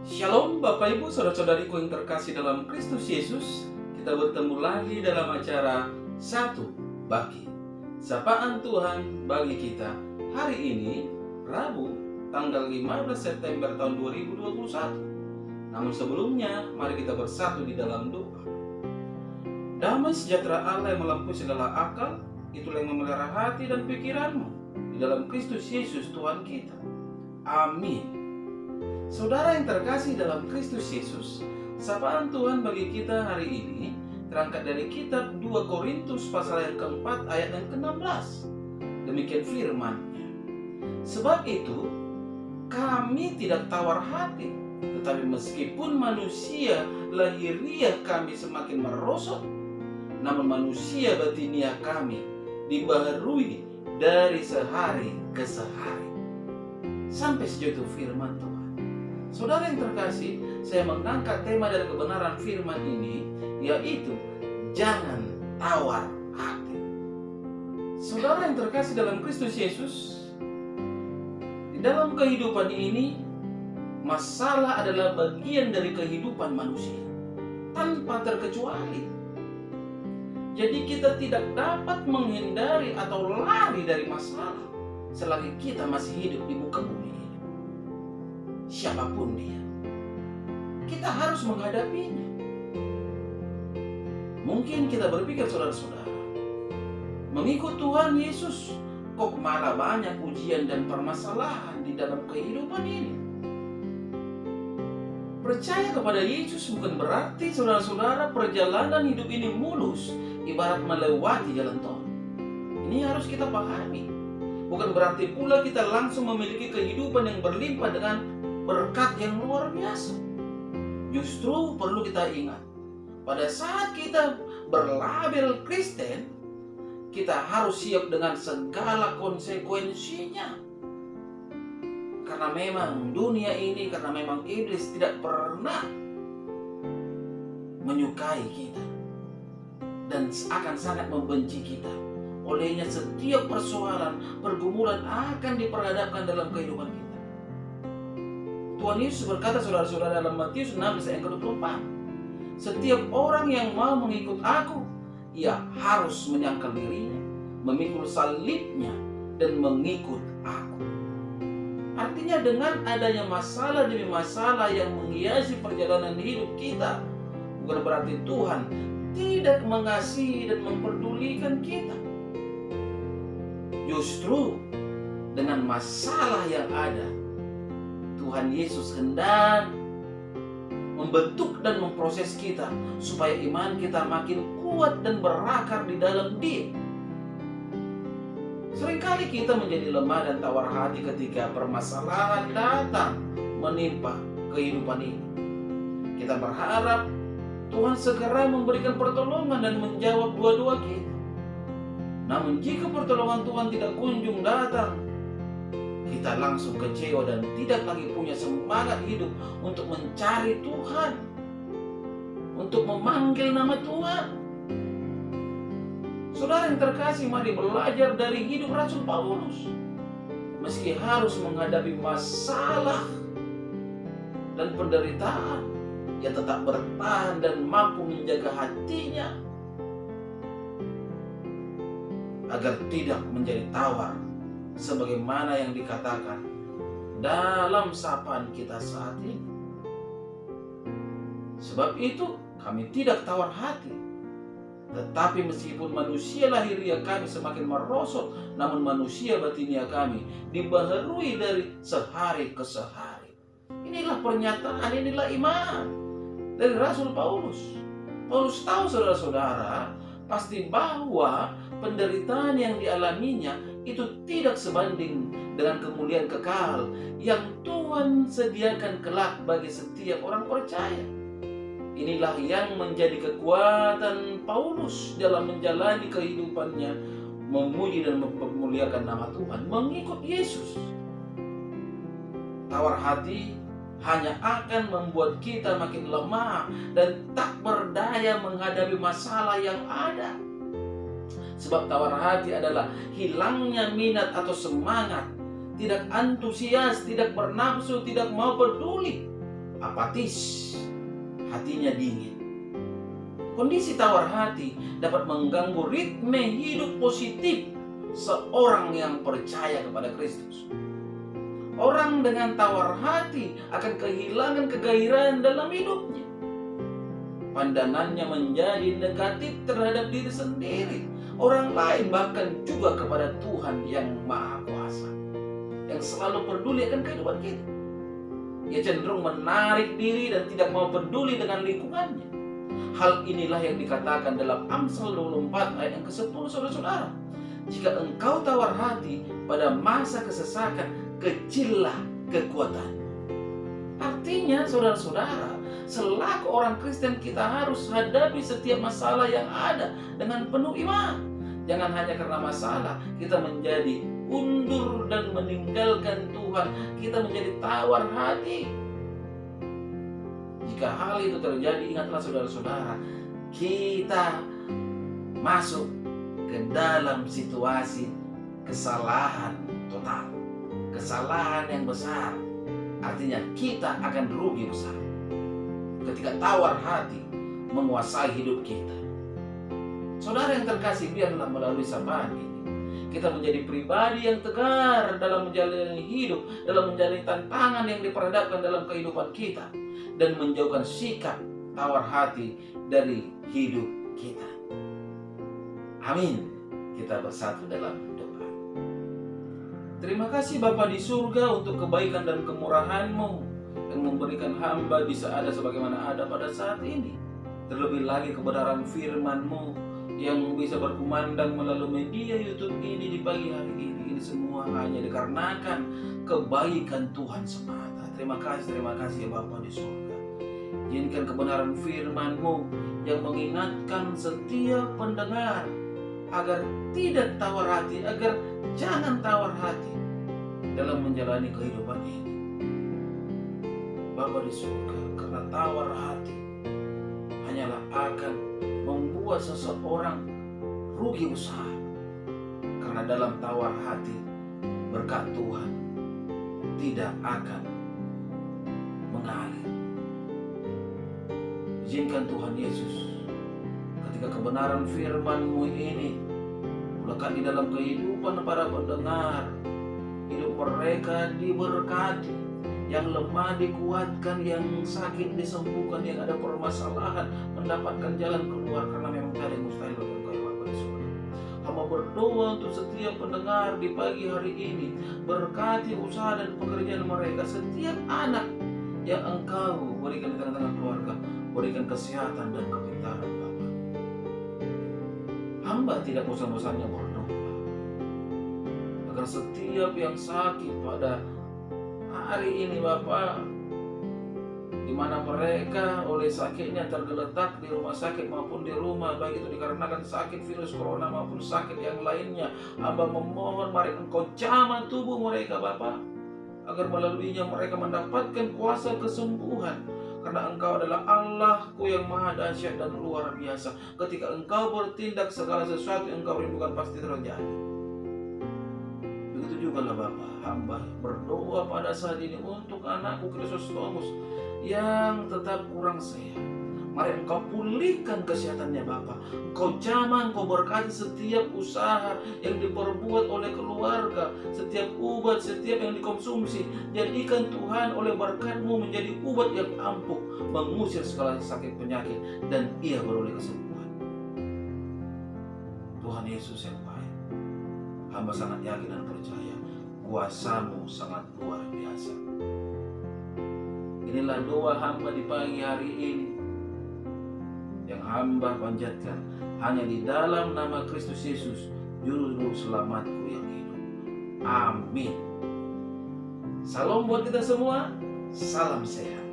Shalom Bapak Ibu Saudara-saudariku yang terkasih dalam Kristus Yesus. Kita bertemu lagi dalam acara Satu Bagi, sapaan Tuhan bagi kita. Hari ini Rabu tanggal 15 September tahun 2021. Namun sebelumnya mari kita bersatu di dalam doa. Damai sejahtera Allah yang melampaui segala akal, itulah yang memelihara hati dan pikiranmu di dalam Kristus Yesus Tuhan kita. Amin. Saudara yang terkasih dalam Kristus Yesus, sapaan Tuhan bagi kita hari ini terangkat dari kitab 2 Korintus pasal yang keempat ayat yang ke-16. Demikian firman-Nya. Sebab itu, kami tidak tawar hati, tetapi meskipun manusia lahiriah kami semakin merosot, namun manusia batiniah kami dibaharui dari sehari ke sehari. Sampai sejauh itu firman Tuhan. Saudara yang terkasih, saya mengangkat tema dari kebenaran firman ini, yaitu jangan tawar hati. Saudara yang terkasih dalam Kristus Yesus, di dalam kehidupan ini, masalah adalah bagian dari kehidupan manusia, tanpa terkecuali. Jadi kita tidak dapat menghindari atau lari dari masalah selagi kita masih hidup di muka bumi ini. Siapapun dia, kita harus menghadapinya. Mungkin kita berpikir, saudara-saudara, mengikut Tuhan Yesus kok malah banyak ujian dan permasalahan di dalam kehidupan ini. Percaya kepada Yesus bukan berarti, saudara-saudara, perjalanan hidup ini mulus ibarat melewati jalan tol. Ini harus kita pahami. Bukan berarti pula kita langsung memiliki kehidupan yang berlimpah dengan berkat yang luar biasa. Justru perlu kita ingat, pada saat kita berlabel Kristen, kita harus siap dengan segala konsekuensinya. Karena memang dunia ini, karena memang iblis tidak pernah menyukai kita dan akan sangat membenci kita. Olehnya setiap persoalan, pergumulan akan diperhadapkan dalam kehidupan kita. Tuhan Yesus berkata, saudara-saudara, dalam Matius 6 ayat ke-24, setiap orang yang mau mengikut aku, ia harus menyangkal dirinya, memikul salibnya, dan mengikut aku. Artinya dengan adanya masalah demi masalah yang menghiasi perjalanan hidup kita, bukan berarti Tuhan tidak mengasihi dan memperdulikan kita. Justru dengan masalah yang ada, Tuhan Yesus hendak membentuk dan memproses kita supaya iman kita makin kuat dan berakar di dalam Dia. Seringkali kita menjadi lemah dan tawar hati ketika permasalahan datang menimpa kehidupan ini. Kita berharap Tuhan segera memberikan pertolongan dan menjawab doa-doa kita. Namun jika pertolongan Tuhan tidak kunjung datang, kita langsung kecewa dan tidak lagi punya semangat hidup untuk mencari Tuhan, untuk memanggil nama Tuhan. Saudara yang terkasih, mari belajar dari hidup Rasul Paulus. Meski harus menghadapi masalah dan penderitaan, ia tetap bertahan dan mampu menjaga hatinya agar tidak menjadi tawar, sebagaimana yang dikatakan dalam sapaan kita saat ini. Sebab itu kami tidak tawar hati, tetapi meskipun manusia lahiriah kami semakin merosot, namun manusia batiniah kami dibaharui dari sehari ke sehari. Inilah pernyataan, inilah iman dari Rasul Paulus. Paulus tahu, saudara-saudara, pasti bahwa penderitaan yang dialaminya itu tidak sebanding dengan kemuliaan kekal yang Tuhan sediakan kelak bagi setiap orang percaya. Inilah yang menjadi kekuatan Paulus dalam menjalani kehidupannya, memuji dan memuliakan nama Tuhan, mengikut Yesus. Tawar hati hanya akan membuat kita makin lemah dan tak berdaya menghadapi masalah yang ada. Sebab tawar hati adalah hilangnya minat atau semangat, tidak antusias, tidak bernafsu, tidak mau peduli apatis, hatinya dingin. Kondisi tawar hati dapat mengganggu ritme hidup positif seorang yang percaya kepada Kristus. Orang dengan tawar hati akan kehilangan kegairahan dalam hidupnya. Pandangannya menjadi negatif terhadap diri sendiri, orang lain, bahkan juga kepada Tuhan yang Maha Kuasa, yang selalu peduli akan kehidupan kita. Ia cenderung menarik diri dan tidak mau peduli dengan lingkungannya. Hal inilah yang dikatakan dalam Amsal 24 ayat yang ke-10, saudara-saudara. Jika engkau tawar hati pada masa kesesakan, kecillah kekuatan. Artinya, saudara-saudara, selaku orang Kristen kita harus hadapi setiap masalah yang ada dengan penuh iman. Jangan hanya karena masalah kita menjadi undur dan meninggalkan Tuhan, kita menjadi tawar hati. Jika hal itu terjadi, ingatlah saudara-saudara, kita masuk ke dalam situasi kesalahan total, kesalahan yang besar. Artinya kita akan rugi besar ketika tawar hati menguasai hidup kita. Saudara yang terkasih, biarlah melalui sapaan ini kita menjadi pribadi yang tegar dalam menjalani hidup, dalam menjalani tantangan yang diperhadapkan dalam kehidupan kita, dan menjauhkan sikap tawar hati dari hidup kita. Amin. Kita bersatu dalam doa. Terima kasih Bapa di surga untuk kebaikan dan kemurahan-Mu yang memberikan hamba bisa ada sebagaimana ada pada saat ini. Terlebih lagi kebenaran firman-Mu yang bisa berkumandang melalui media YouTube ini di pagi hari ini. Ini semua hanya dikarenakan kebaikan Tuhan semata. Terima kasih ya Bapa di surga. Izinkan kebenaran firman-Mu yang mengingatkan setiap pendengar agar tidak tawar hati, agar jangan tawar hati dalam menjalani kehidupan ini. Bapa di surga, karena tawar hati hanyalah akan membuat seseorang rugi besar. Karena dalam tawar hati berkat Tuhan tidak akan mengalir. Izinkan Tuhan Yesus, ketika kebenaran firman-Mu ini melekat di dalam kehidupan para pendengar, hidup mereka diberkati, yang lemah dikuatkan, yang sakit disembuhkan, yang ada permasalahan mendapatkan jalan keluar, karena memang tak ada yang mustahil bagi Engkau ya Bapa di surga. Hamba berdoa untuk setiap pendengar di pagi hari ini, berkati usaha dan pekerjaan mereka, setiap anak yang Engkau berikan di tengah-tengah keluarga, berikan kesehatan dan kepintaran Bapa. Hamba tidak bosan-bosannya berdoa agar setiap yang sakit pada hari ini Bapa, di mana mereka oleh sakitnya tergeletak di rumah sakit maupun di rumah, baik itu dikarenakan sakit virus corona maupun sakit yang lainnya, Hamba memohon mari Engkau jamah tubuh mereka Bapa, agar melaluinya mereka mendapatkan kuasa kesembuhan. Karena Engkau adalah Allahku yang maha dahsyat dan luar biasa. Ketika Engkau bertindak, segala sesuatu yang Engkau rindukan pasti terjadi. Begitu juga lah Bapa, hamba berdoa pada saat ini untuk anakku Chrysostomus yang tetap kurang sehat. Mari Engkau pulihkan kesehatannya Bapa. Engkau jamah, Engkau berkati setiap usaha yang diperbuat oleh keluarga, setiap obat, setiap yang dikonsumsi. Jadikan Tuhan oleh berkat-Mu menjadi obat yang ampuh, mengusir segala sakit penyakit, dan ia beroleh kesembuhan. Tuhan Yesus yang baik, hamba sangat yakin dan percaya kuasa-Mu sangat luar biasa. Inilah doa hamba di pagi hari ini yang hamba panjatkan hanya di dalam nama Kristus Yesus, Juru Selamatku yang hidup. Amin. Salam buat kita semua, salam sehat.